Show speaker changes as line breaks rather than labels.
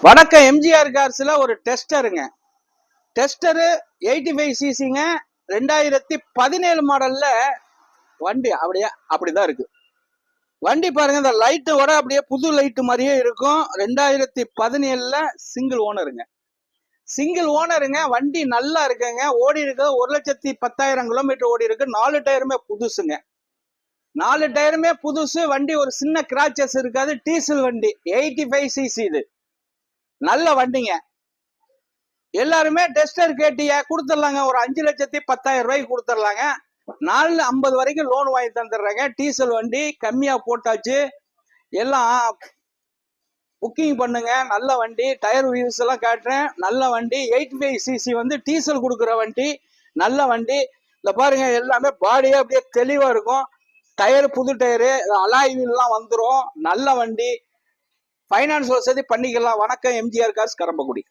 வணக்கம். எம்ஜிஆர் கார்ஸ்ல ஒரு டெஸ்டருங்க. டெஸ்டரு 85 சிசிங்க. 2017 மாடல்ல வண்டி அப்படிதான் இருக்கு. வண்டி பாருங்க, இந்த லைட்டு வர அப்படியே புது லைட்டு மாதிரியே இருக்கும். 2017ல சிங்கிள் ஓனருங்க. வண்டி நல்லா இருக்குங்க. ஓடி இருக்கு 1,10,000 கிலோமீட்டர் ஓடி இருக்கு. 4 டயருமே புதுசுங்க. 4 டயருமே புதுசு. வண்டி ஒரு சின்ன கிராச்சஸ் இருக்காது. டீசல் வண்டி 85 சிசி. இது நல்ல வண்டிங்க. எல்லாருமே டெஸ்டர் கேட்டியா கொடுத்துடலாங்க. ஒரு 5,10,000 ரூபாய்க்கு கொடுத்துடலாங்க. 450 வரைக்கும் லோன் வாங்கி தந்துடுறாங்க. டீசல் வண்டி கம்மியா போட்டாச்சு. எல்லாம் புக்கிங் பண்ணுங்க. நல்ல வண்டி. டயர் வியூஸ் எல்லாம் காட்டுறேன். நல்ல வண்டி. 85 சிசி வந்து டீசல் கொடுக்குற வண்டி. நல்ல வண்டி. இந்த பாருங்க, எல்லாமே பாடியே அப்படியே தெளிவா இருக்கும். டயர் புது டயரு, அலாய் வீல்லாம் வந்துடும். நல்ல வண்டி. ஃபைனான்ஸ் வசதி பண்ணிக்கலாம். வணக்கம். எம்ஜிஆர் கார்ஸ், கரம்பக்குடி.